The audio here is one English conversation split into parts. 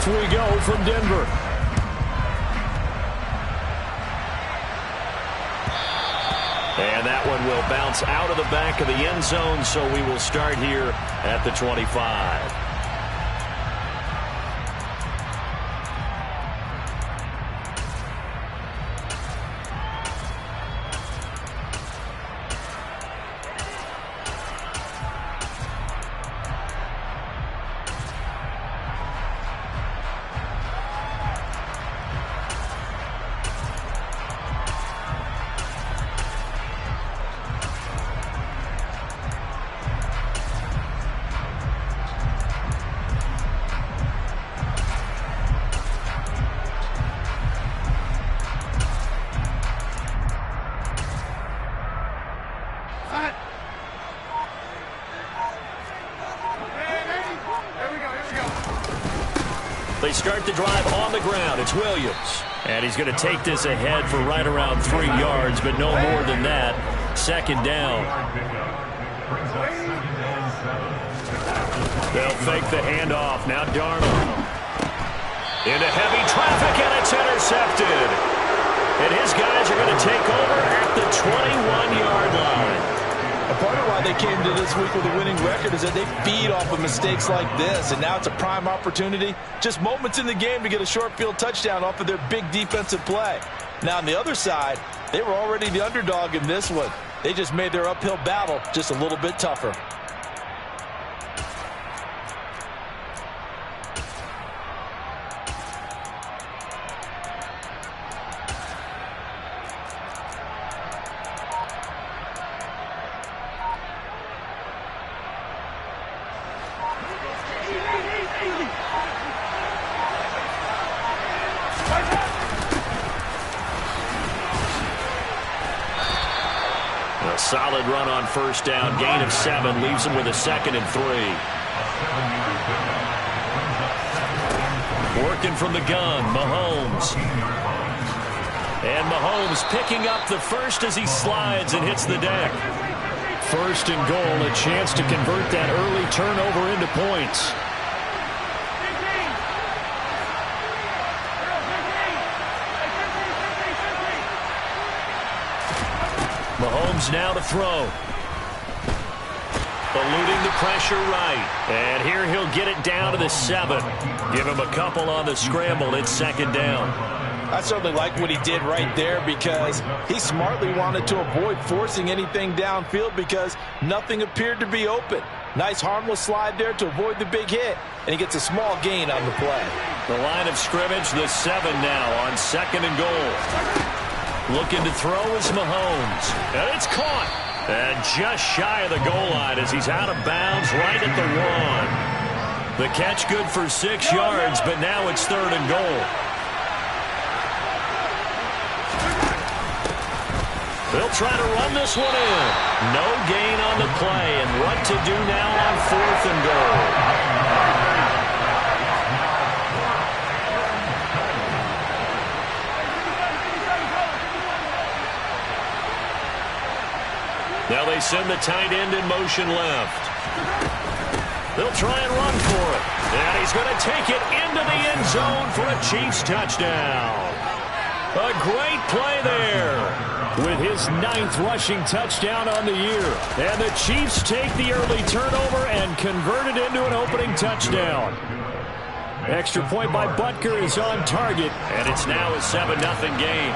Off we go from Denver. And that one will bounce out of the back of the end zone, so we will start here at the 25. They start the drive on the ground. It's Williams. And he's going to take this ahead for right around 3 yards, but no more than that. Second down. They'll fake the handoff. Now Darnold. Into heavy traffic, and it's intercepted. And his guys are going to take over at the 21-yard line. A part of why they came to this week with a winning record is that they feed off of mistakes like this, and now it's a prime opportunity. Just moments in the game to get a short field touchdown off of their big defensive play. Now on the other side, they were already the underdog in this one. They just made their uphill battle just a little bit tougher. Solid run on first down. Gain of 7 leaves him with a 2nd and 3. Working from the gun, Mahomes. And Mahomes picking up the first as he slides and hits the deck. 1st and goal, a chance to convert that early turnover into points. Mahomes now to throw. Eluding the pressure right. And here he'll get it down to the 7. Give him a couple on the scramble. It's 2nd down. I certainly like what he did right there because he smartly wanted to avoid forcing anything downfield because nothing appeared to be open. Nice harmless slide there to avoid the big hit, and he gets a small gain on the play. The line of scrimmage, the 7 now on 2nd and goal. Looking to throw is Mahomes. And it's caught. And just shy of the goal line as he's out of bounds right at the 1. The catch good for 6 yards, but now it's 3rd and goal. They'll try to run this one in. No gain on the play, and what to do now on 4th and goal. Now they send the tight end in motion left. They'll try and run for it. And he's going to take it into the end zone for a Chiefs touchdown. A great play there with his 9th rushing touchdown on the year. And the Chiefs take the early turnover and convert it into an opening touchdown. Extra point by Butker is on target, and it's now a 7-0 game.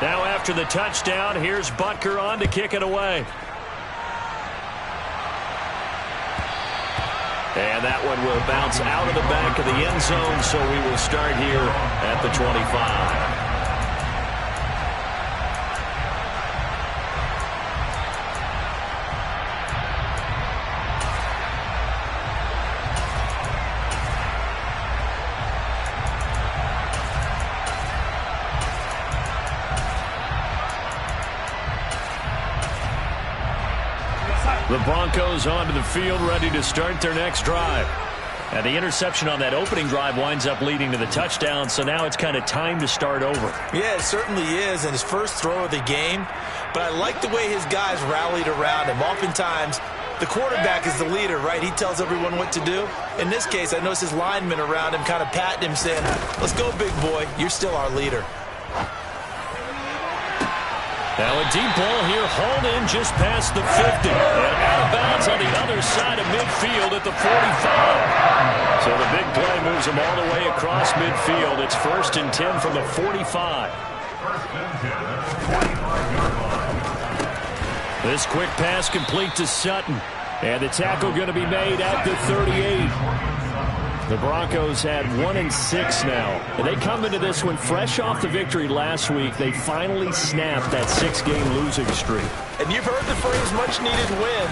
Now after the touchdown, here's Butker on to kick it away. And that one will bounce out of the back of the end zone, so we will start here at the 25. The Broncos onto the field, ready to start their next drive. And the interception on that opening drive winds up leading to the touchdown, so now it's kind of time to start over. Yeah, it certainly is, and his first throw of the game. But I like the way his guys rallied around him. Oftentimes, The quarterback is the leader, right? He tells everyone what to do. In this case, I notice his linemen around him kind of patting him, saying, let's go, big boy. You're still our leader. Now a deep ball here, hauled in just past the 50. And out of bounds on the other side of midfield at the 45. So the big play moves him all the way across midfield. It's 1st and 10 from the 45. This quick pass complete to Sutton. And the tackle going to be made at the 38. The Broncos had 1-6 now. And they come into this one fresh off the victory last week. They finally snapped that 6-game losing streak. And you've heard the phrase much-needed win.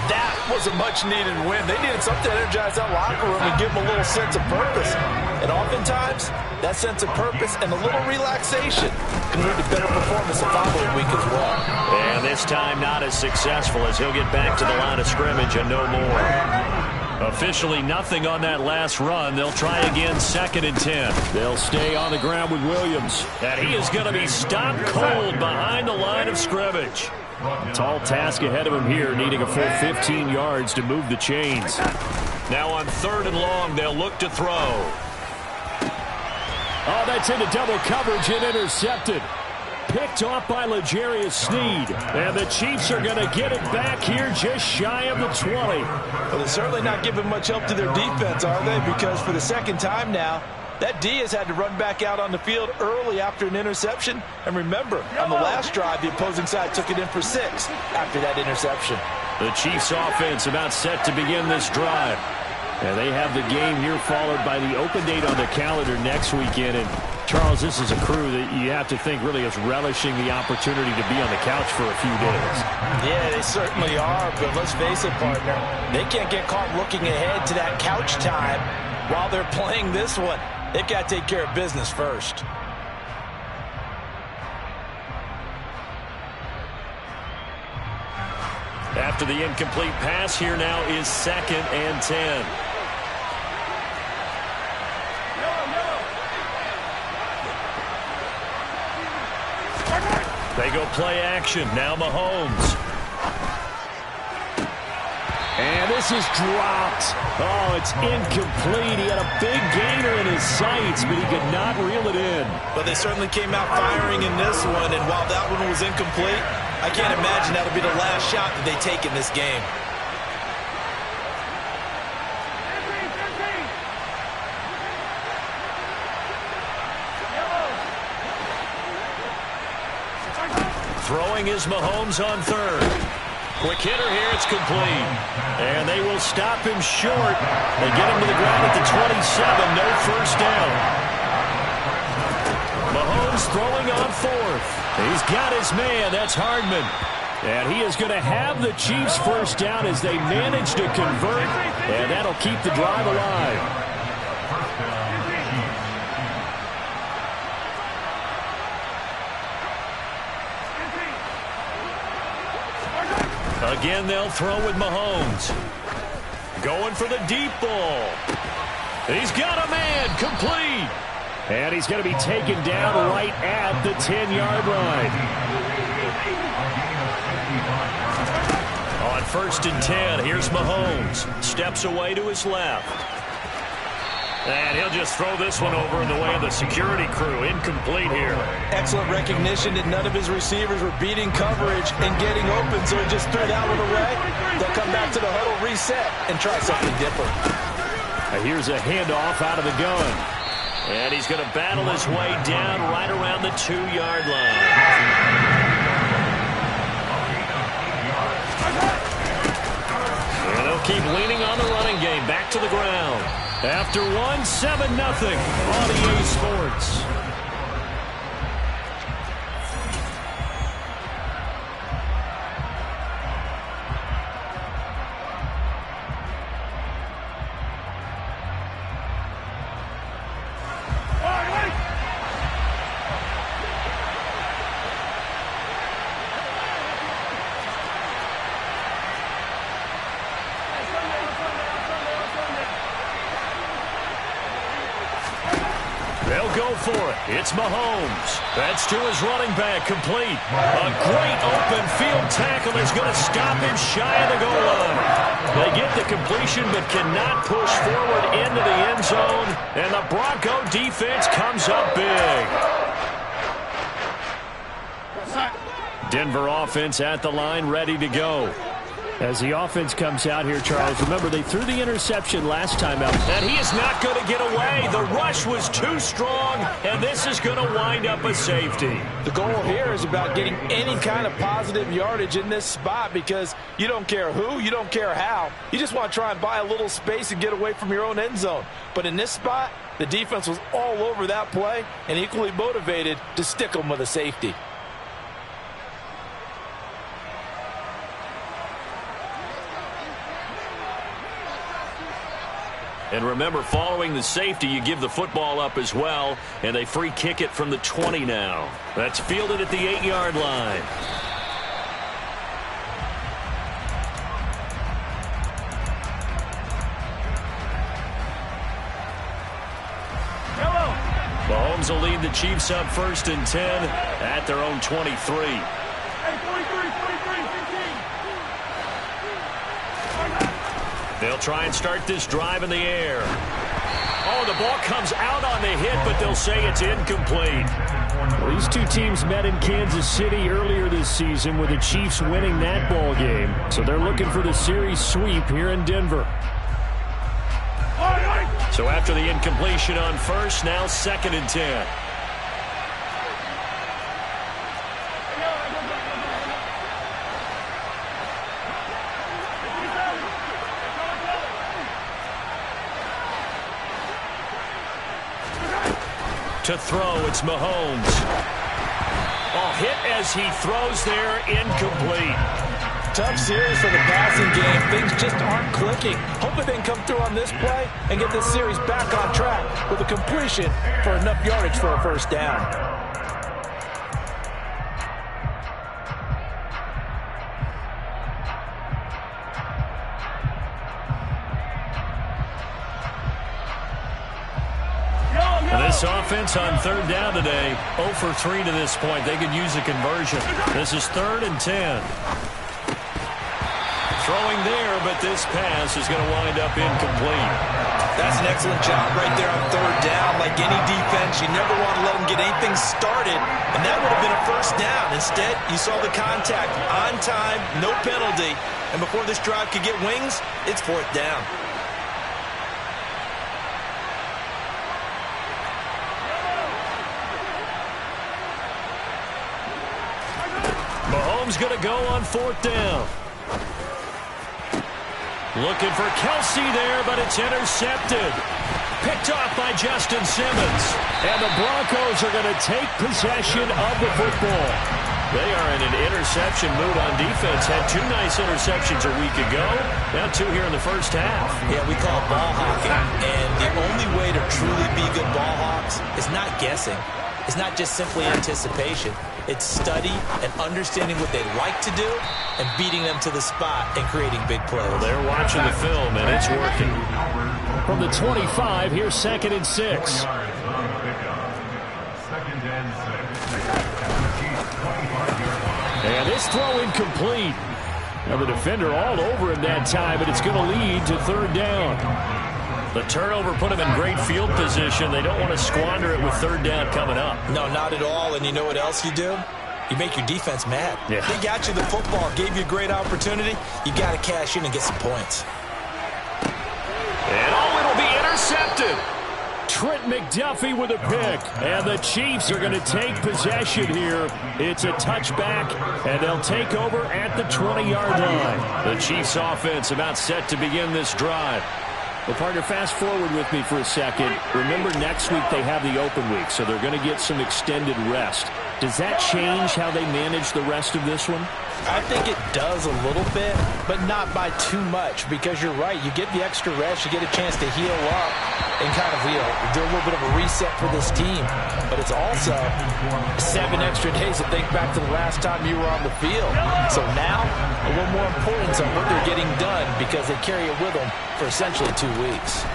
That was a much-needed win. They needed something to energize that locker room and give them a little sense of purpose. And oftentimes, that sense of purpose and a little relaxation can lead to better performance the following week as well. And this time not as successful as he'll get back to the line of scrimmage and no more. Officially nothing on that last run. They'll try again 2nd and 10. They'll stay on the ground with Williams. And he is going to be stopped cold behind the line of scrimmage. Tall task ahead of him here, needing a full 15 yards to move the chains. Now on 3rd and long, they'll look to throw. Oh, that's into double coverage and intercepted. Picked off by L'Jarius Sneed. And the Chiefs are going to get it back here just shy of the 20. Well, they're certainly not giving much help to their defense, are they? Because for the second time now, that D has had to run back out on the field early after an interception. And remember, on the last drive, the opposing side took it in for 6 after that interception. The Chiefs offense about set to begin this drive. And they have the game here followed by the open date on the calendar next weekend. And Charles, this is a crew that you have to think really is relishing the opportunity to be on the couch for a few days. Yeah, they certainly are. But let's face it, partner, they can't get caught looking ahead to that couch time while they're playing this one. They've got to take care of business first. After the incomplete pass, here now is 2nd and 10. They go play action. Now Mahomes. And this is dropped. Oh, it's incomplete. He had a big gainer in his sights, but he could not reel it in. But they certainly came out firing in this one, and while that one was incomplete, I can't imagine that'll be the last shot that they take in this game. Throwing is Mahomes on 3rd. Quick hitter here, it's complete. And they will stop him short. They get him to the ground at the 27, no first down. Mahomes throwing on 4th. He's got his man, that's Hardman. And he is going to have the Chiefs first down as they manage to convert. And that'll keep the drive alive. Again, they'll throw with Mahomes. Going for the deep ball. He's got a man, complete. And he's going to be taken down right at the 10-yard line. On 1st and 10, here's Mahomes. Steps away to his left. And he'll just throw this one over in the way of the security crew. Incomplete here. Excellent recognition that none of his receivers were beating coverage and getting open, so he just threw that one away. They'll come back to the huddle, reset, and try something different. Here's a handoff out of the gun. And he's going to battle his way down right around the 2-yard line. And they'll keep leaning on the running game. Back to the ground. After one, 7-0 on EA Sports. They'll will go for it. It's Mahomes. That's to his running back, complete. A great open field tackle is going to stop him shy of the goal line. They get the completion but cannot push forward into the end zone, and the Bronco defense comes up big. Denver offense at the line, ready to go. As the offense comes out here, Charles, remember they threw the interception last time out. And he is not going to get away. The rush was too strong, and this is going to wind up a safety. The goal here is about getting any kind of positive yardage in this spot because you don't care who, you don't care how. You just want to try and buy a little space and get away from your own end zone. But in this spot, the defense was all over that play and equally motivated to stick them with a safety. And remember, following the safety, you give the football up as well, and they free kick it from the 20 now. That's fielded at the 8-yard line. Mahomes will lead the Chiefs up 1st and 10 at their own 23. They'll try and start this drive in the air. Oh, the ball comes out on the hit, but they'll say it's incomplete. Well, these two teams met in Kansas City earlier this season with the Chiefs winning that ball game. So they're looking for the series sweep here in Denver. So after the incompletion on first, now 2nd and 10. To throw, it's Mahomes. Oh, hit as he throws there, incomplete. Tough series for the passing game. Things just aren't clicking. Hoping they can come through on this play and get this series back on track with a completion for enough yardage for a 1st down. This offense on 3rd down today, 0 for 3 to this point. They could use a conversion. This is 3rd and 10. Throwing there, but this pass is going to wind up incomplete. That's an excellent job right there on 3rd down. Like any defense, you never want to let them get anything started, and that would have been a 1st down. Instead, you saw the contact on time, no penalty, and before this drive could get wings, it's 4th down. Mahomes going to go on 4th down. Looking for Kelsey there, but it's intercepted. Picked off by Justin Simmons. And the Broncos are going to take possession of the football. They are in an interception mood on defense. Had 2 nice interceptions a week ago. Now 2 here in the 1st half. Yeah, we call it ball hawking. And the only way to truly be good ball hawks is not guessing. It's not just simply anticipation. It's study and understanding what they like to do and beating them to the spot and creating big plays. Well, they're watching the film, and it's working. From the 25, here's 2nd and 6. And this throw incomplete. Now the defender all over him that time, but it's going to lead to 3rd down. The turnover put them in great field position. They don't want to squander it with 3rd down coming up. No, not at all. And you know what else you do? You make your defense mad. Yeah. They got you the football, gave you a great opportunity. You got to cash in and get some points. And it'll be intercepted. Trent McDuffie with a pick. And the Chiefs are going to take possession here. It's a touchback, and they'll take over at the 20-yard line. The Chiefs offense about set to begin this drive. Well, partner, fast forward with me for a second. Remember, next week they have the open week, so they're going to get some extended rest. Does that change how they manage the rest of this one? I think it does a little bit, but not by too much, because you're right. You get the extra rest, you get a chance to heal up and kind of do a little bit of a reset for this team. But it's also 7 extra days to think back to the last time you were on the field. So now, a little more importance on what they're getting done because they carry it with them for essentially 2 weeks.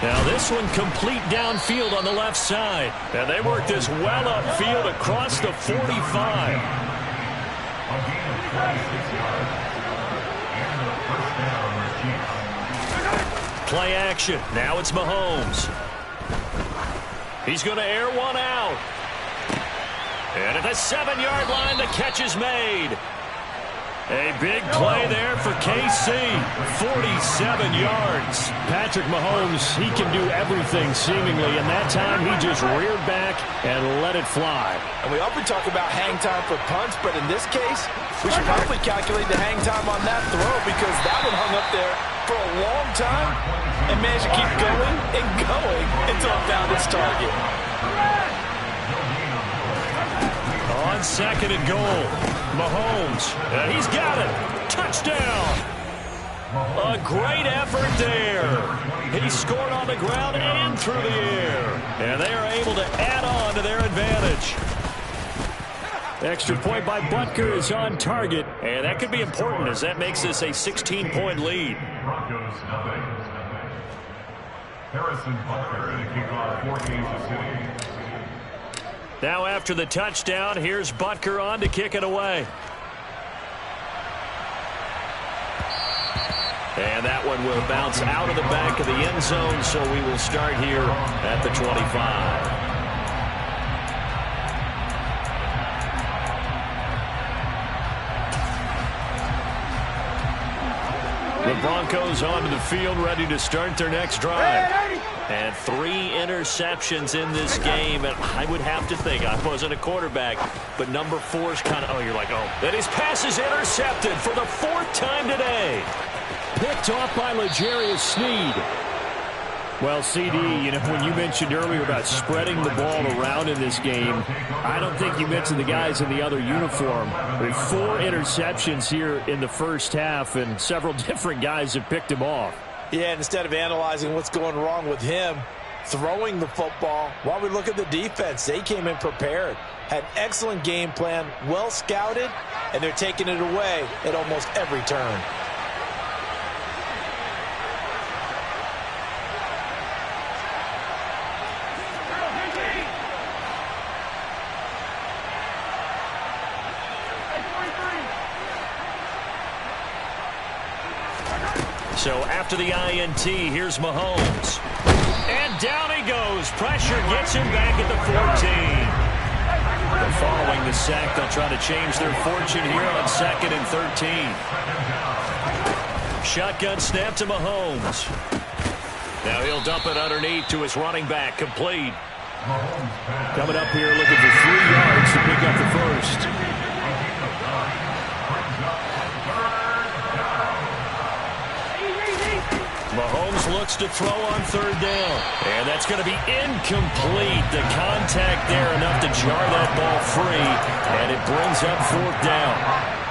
Now this one complete downfield on the left side. And they work this well upfield across the 45. Play action. Now it's Mahomes. He's going to air one out. And at the 7-yard line, the catch is made. A big play there for KC. 47 yards. Patrick Mahomes, he can do everything seemingly, and that time he just reared back and let it fly. And we often talk about hang time for punts, but in this case, we should probably calculate the hang time on that throw because that one hung up there for a long time and managed to keep going and going until it found its target. On second and goal, Mahomes, and he's got it. Touchdown. A great effort there. He scored on the ground and through the air. And they are able to add on to their advantage. Extra point by Butker is on target. And that could be important as that makes this a 16-point lead. Broncos nothing. Harrison Butker in a kickoff for Kansas City. Now after the touchdown, here's Butker on to kick it away. And that one will bounce out of the back of the end zone, so we will start here at the 25. The Broncos onto the field, ready to start their next drive. And 3 interceptions in this game. And I would have to think, I wasn't a quarterback, but number 4 is kind of, oh, you're like, oh. That his pass is intercepted for the 4th time today. Picked off by L'Jarius Sneed. Well, CD, you know, when you mentioned earlier about spreading the ball around in this game, I don't think you mentioned the guys in the other uniform. With 4 interceptions here in the first half, and several different guys have picked him off. Yeah, instead of analyzing what's going wrong with him, throwing the football, while we look at the defense, they came in prepared, had an excellent game plan, well scouted, and they're taking it away at almost every turn. So after the INT, here's Mahomes. And down he goes. Pressure gets him back at the 14. But following the sack, they'll try to change their fortune here on 2nd and 13. Shotgun snap to Mahomes. Now he'll dump it underneath to his running back. Complete. Coming up here looking for 3 yards to pick up the first. Mahomes looks to throw on 3rd down. And that's going to be incomplete. The contact there enough to jar that ball free. And it brings up 4th down.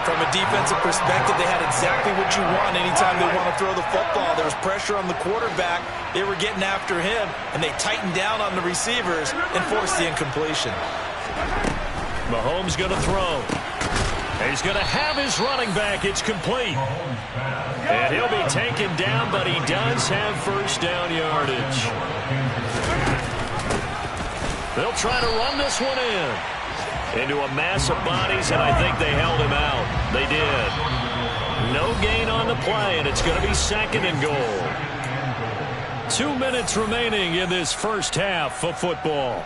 From a defensive perspective, they had exactly what you want anytime they want to throw the football. There was pressure on the quarterback. They were getting after him, and they tightened down on the receivers and forced the incompletion. Mahomes going to throw. He's going to have his running back. It's complete. And he'll be taken down, but he does have 1st down yardage. They'll try to run this one into a mass of bodies, and I think they held him out. They did. No gain on the play, and it's going to be 2nd and goal. 2 minutes remaining in this first half of football.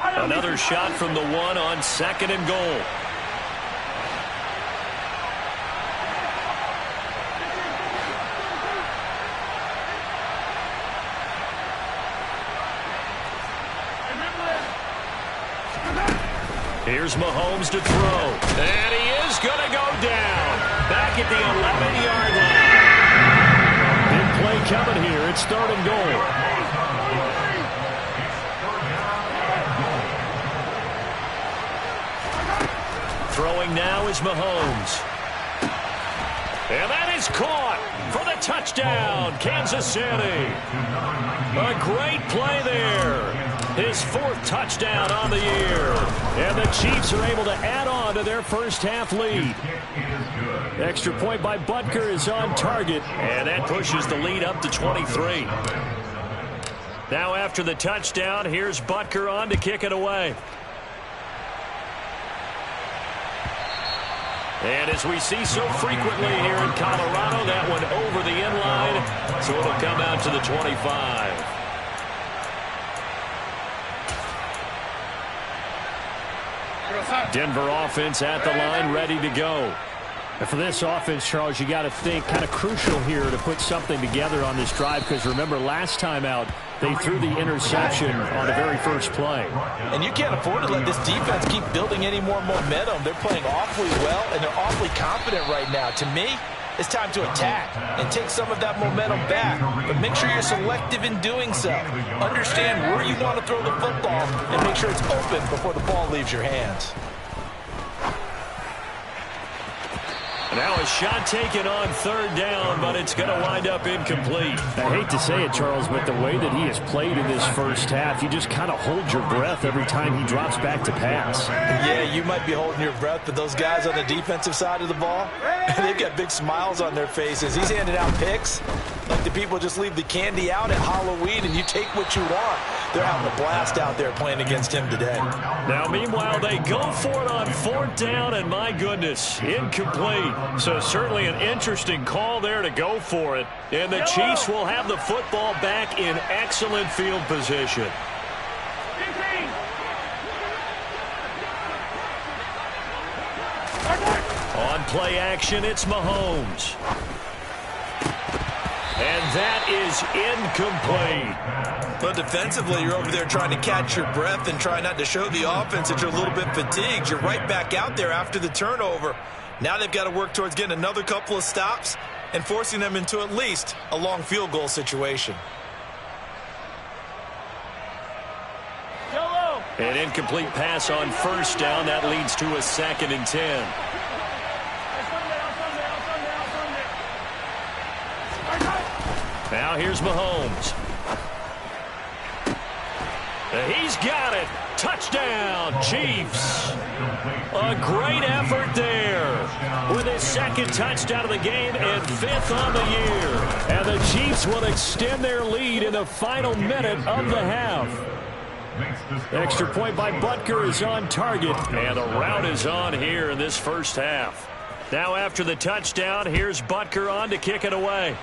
Another shot from the 1 on 2nd and goal. Here's Mahomes to throw. And he is going to go down. Back at the 11-yard line. Big play coming here. It's 3rd and goal. Throwing now is Mahomes. And that is caught for the touchdown, Kansas City. A great play there. His 4th touchdown on the year. And the Chiefs are able to add on to their first half lead. Extra point by Butker is on target. And that pushes the lead up to 23. Now after the touchdown, here's Butker on to kick it away. And as we see so frequently here in Colorado, that one over the end line, so it'll come out to the 25. Denver offense at the line, ready to go. And for this offense, Charles, you got to think kind of crucial here to put something together on this drive, because remember last time out, they threw the interception on the very first play. And you can't afford to let this defense keep building any more momentum. They're playing awfully well, and they're awfully confident right now. To me, it's time to attack and take some of that momentum back. But make sure you're selective in doing so. Understand where you want to throw the football and make sure it's open before the ball leaves your hands. Now a shot taken on 3rd down, but it's going to wind up incomplete. I hate to say it, Charles, but the way that he has played in this first half, you just kind of hold your breath every time he drops back to pass. Yeah, you might be holding your breath, but those guys on the defensive side of the ball, they've got big smiles on their faces. He's handing out picks like the people just leave the candy out at Halloween and you take what you want. They're having a blast out there playing against him today. Now, meanwhile, they go for it on 4th down, and my goodness, incomplete. So certainly an interesting call there to go for it. And the Chiefs will have the football back in excellent field position. On play action, it's Mahomes. And that is incomplete. But defensively, you're over there trying to catch your breath and try not to show the offense that you're a little bit fatigued. You're right back out there after the turnover. Now they've got to work towards getting another couple of stops and forcing them into at least a long field goal situation. An incomplete pass on 1st down. That leads to a 2nd and 10. Now here's Mahomes. He's got it. Touchdown, Chiefs. A great effort there with his 2nd touchdown of the game and 5th on the year. And the Chiefs will extend their lead in the final minute of the half. Extra point by Butker is on target, and the route is on here in this first half. Now after the touchdown, here's Butker on to kick it away.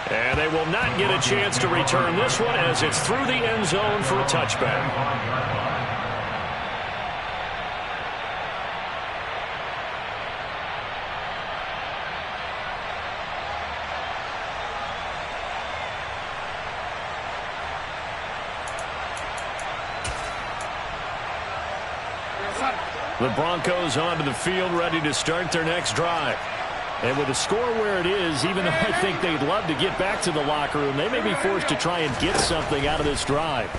And they will not get a chance to return this one as it's through the end zone for a touchback. The Broncos onto the field, ready to start their next drive. And with the score where it is, even though I think they'd love to get back to the locker room, they may be forced to try and get something out of this drive.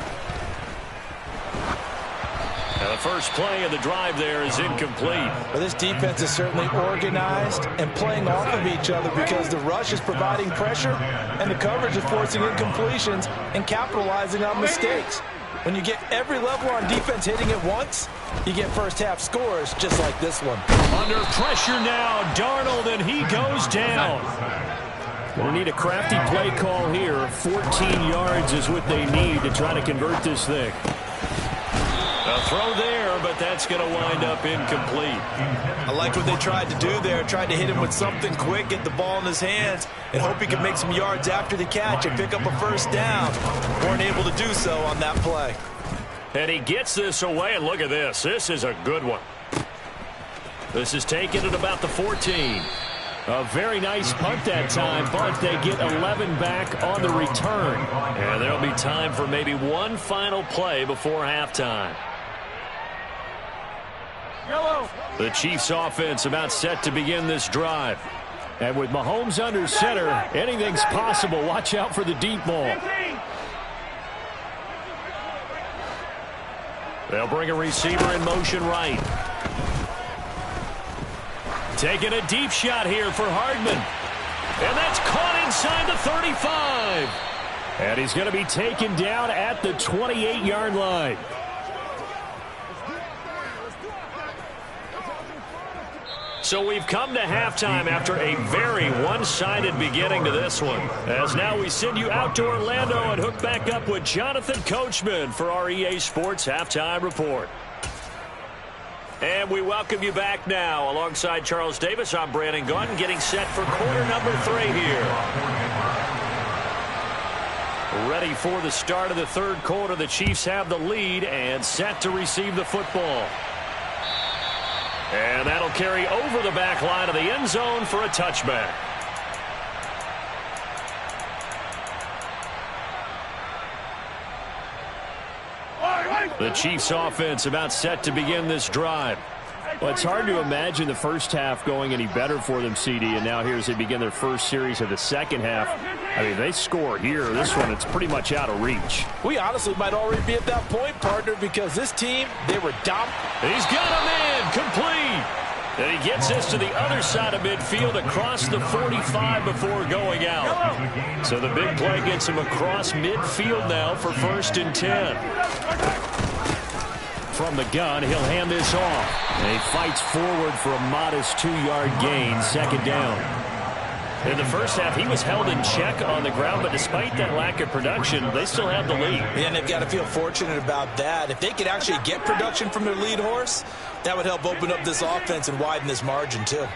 And the first play of the drive there is incomplete. Well, this defense is certainly organized and playing off of each other because the rush is providing pressure and the coverage is forcing incompletions and capitalizing on mistakes. When you get every level on defense hitting at once, you get first half scores just like this one. Under pressure now, Darnold, and he goes down. Going to need a crafty play call here. 14 yards is what they need to try to convert this thing. A throw there, but that's going to wind up incomplete. I like what they tried to do there. Tried to hit him with something quick, get the ball in his hands, and hope he could make some yards after the catch and pick up a first down. Weren't able to do so on that play. And he gets this away, and look at this. This is a good one. This is taken at about the 14. A very nice punt that time, but they get 11 back on the return. And there'll be time for maybe one final play before halftime. The Chiefs offense about set to begin this drive. And with Mahomes under center, anything's possible. Watch out for the deep ball. They'll bring a receiver in motion right. Taking a deep shot here for Hardman. And that's caught inside the 35. And he's going to be taken down at the 28-yard line. So we've come to halftime after a very one-sided beginning to this one. As now we send you out to Orlando and hook back up with Jonathan Coachman for our EA Sports Halftime Report. And we welcome you back now. Alongside Charles Davis, I'm Brandon Gaudin, getting set for quarter number 3 here. Ready for the start of the third quarter. The Chiefs have the lead and set to receive the football. And that'll carry over the back line of the end zone for a touchback. The Chiefs offense about set to begin this drive. Well, it's hard to imagine the first half going any better for them, CD, and now here as they begin their first series of the second half. I mean, they score here. This one, it's pretty much out of reach. We honestly might already be at that point, partner, because this team, they were dominant. He's got him in, complete. And he gets this to the other side of midfield across the 45 before going out. So the big play gets him across midfield now for 1st and 10. From the gun, he'll hand this off. And he fights forward for a modest 2-yard gain, 2nd down. In the first half, he was held in check on the ground, but despite that lack of production, they still have the lead. And they've got to feel fortunate about that. If they could actually get production from their lead horse, that would help open up this offense and widen this margin, too.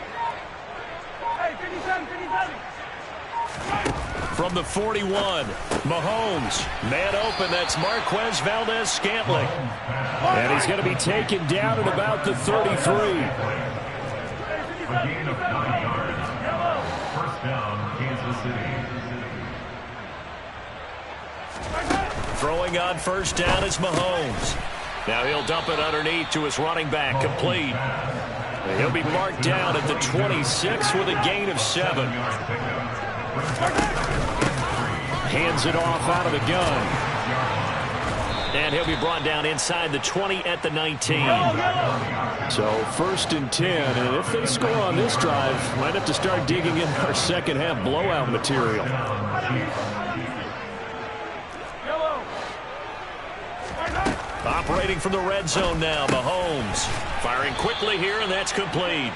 From the 41, Mahomes. Man open, that's Marquez Valdez-Scantling. And he's going to be taken down at about the 33. A gain of 9 yards. First down, Kansas City. Throwing on first down is Mahomes. Now he'll dump it underneath to his running back, complete. And he'll be marked down at the 26 with a gain of 7. Hands it off out of the gun. And he'll be brought down inside the 20 at the 19. So 1st and 10, and if they score on this drive, might have to start digging in our second half blowout material. Operating from the red zone now, Mahomes. Firing quickly here, and that's complete.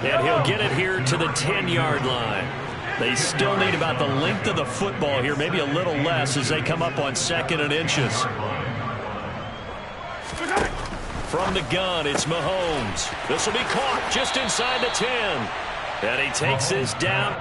And he'll get it here to the 10-yard line. They still need about the length of the football here, maybe a little less as they come up on 2nd and inches. From the gun, it's Mahomes. This will be caught just inside the 10. And he takes this down.